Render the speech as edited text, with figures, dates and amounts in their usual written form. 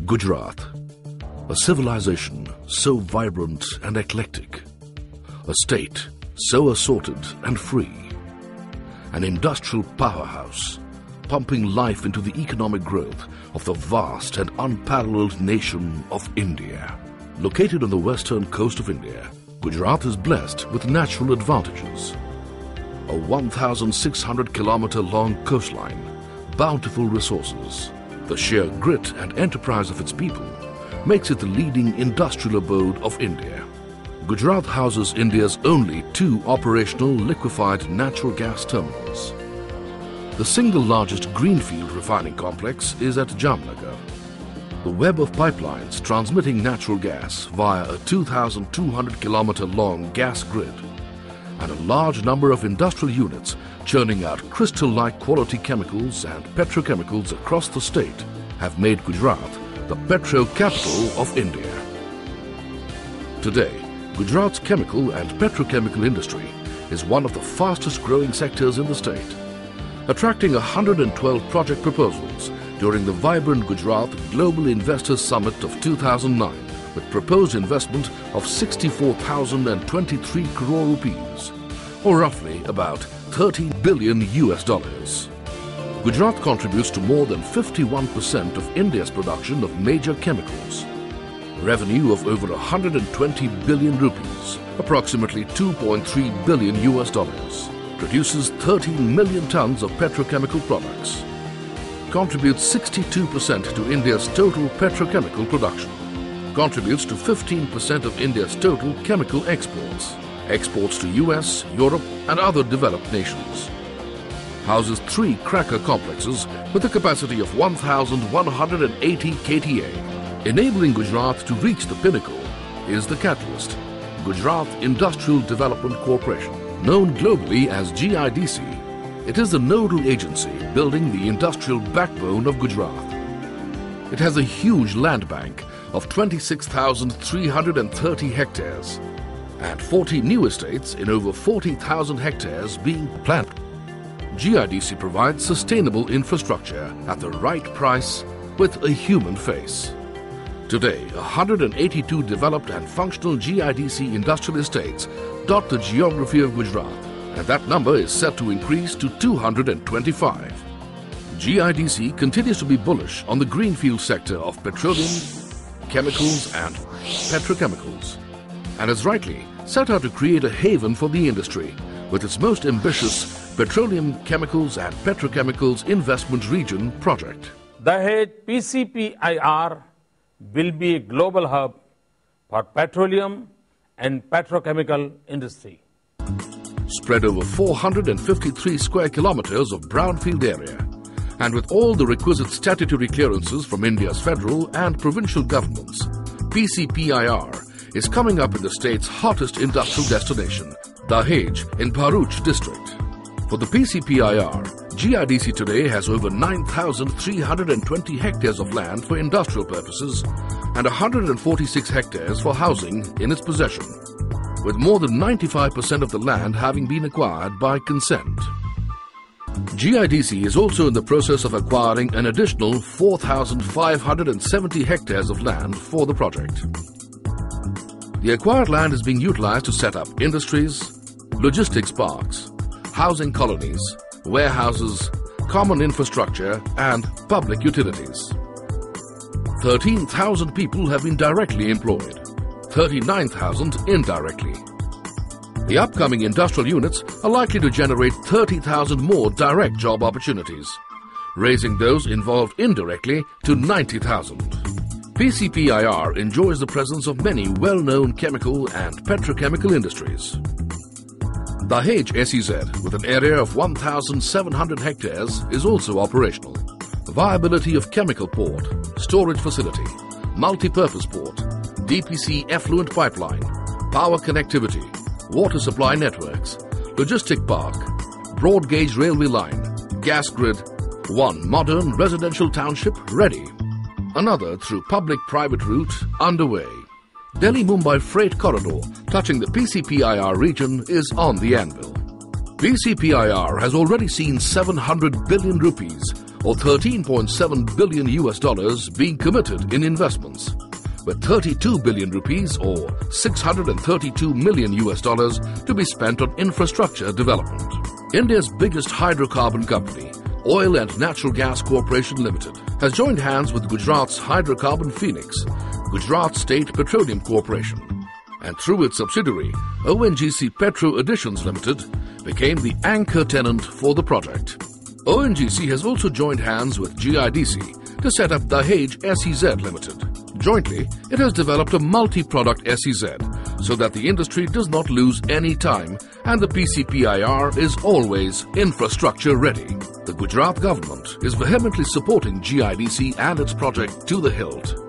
Gujarat, a civilization so vibrant and eclectic, a state so assorted and free, an industrial powerhouse pumping life into the economic growth of the vast and unparalleled nation of India. Located on the western coast of India, Gujarat is blessed with natural advantages. A 1,600-kilometer long coastline, bountiful resources, the sheer grit and enterprise of its people makes it the leading industrial abode of India. Gujarat houses India's only 2 operational liquefied natural gas terminals. The single largest greenfield refining complex is at Jamnagar. The web of pipelines transmitting natural gas via a 2,200-kilometer long gas grid and a large number of industrial units churning out crystal-like quality chemicals and petrochemicals across the state have made Gujarat the petro capital of India. Today, Gujarat's chemical and petrochemical industry is one of the fastest growing sectors in the state, attracting 112 project proposals during the vibrant Gujarat Global Investors Summit of 2009 with proposed investment of 64,023 crore rupees, or roughly about $13 billion. Gujarat contributes to more than 51% of India's production of major chemicals. Revenue of over 120 billion rupees, approximately $2.3 billion, produces 13 million tons of petrochemical products, contributes 62% to India's total petrochemical production, contributes to 15% of India's total chemical exports, exports to US, Europe and other developed nations, houses 3 cracker complexes with a capacity of 1,180 KTA. Enabling Gujarat to reach the pinnacle is the catalyst, Gujarat Industrial Development Corporation. Known globally as GIDC, it is the nodal agency building the industrial backbone of Gujarat. It has a huge land bank of 26,330 hectares and 40 new estates in over 40,000 hectares being planned. GIDC provides sustainable infrastructure at the right price with a human face. Today, 182 developed and functional GIDC industrial estates dot the geography of Gujarat, and that number is set to increase to 225. GIDC continues to be bullish on the greenfield sector of petroleum, chemicals and petrochemicals, and has rightly set out to create a haven for the industry with its most ambitious petroleum, chemicals and petrochemicals investment region project. The Pcpir will be a global hub for petroleum and petrochemical industry. Spread over 453 square kilometers of brownfield area, and with all the requisite statutory clearances from India's federal and provincial governments, Pcpir is coming up in the state's hottest industrial destination, Dahej in Bharuch district. For the Pcpir, GIDC today has over 9,320 hectares of land for industrial purposes and 146 hectares for housing in its possession, with more than 95% of the land having been acquired by consent. GIDC is also in the process of acquiring an additional 4,570 hectares of land for the project. The acquired land is being utilized to set up industries, logistics parks, housing colonies, warehouses, common infrastructure and public utilities. 13,000 people have been directly employed, 39,000 indirectly. The upcoming industrial units are likely to generate 30,000 more direct job opportunities, raising those involved indirectly to 90,000. Pcpir enjoys the presence of many well-known chemical and petrochemical industries. Dahej SEZ, with an area of 1,700 hectares, is also operational. Viability of chemical port, storage facility, multi-purpose port, DPC effluent pipeline, power connectivity, water supply networks, logistic park, broad gauge railway line, gas grid, one modern residential township ready. Another through public-private route underway. Delhi-Mumbai freight corridor touching the Pcpir region is on the anvil. Pcpir has already seen 700 billion rupees or $13.7 billion being committed in investments, with 32 billion rupees or $632 million to be spent on infrastructure development. India's biggest hydrocarbon company, Oil and Natural Gas Corporation Limited, has joined hands with Gujarat's hydrocarbon phoenix, Gujarat State Petroleum Corporation, and through its subsidiary, ONGC Petro Additions Limited, became the anchor tenant for the project. ONGC has also joined hands with GIDC to set up Dahej SEZ Limited. Jointly, it has developed a multi-product SEZ so that the industry does not lose any time and the Pcpir is always infrastructure ready. The Gujarat government is vehemently supporting GIDC and its project to the hilt.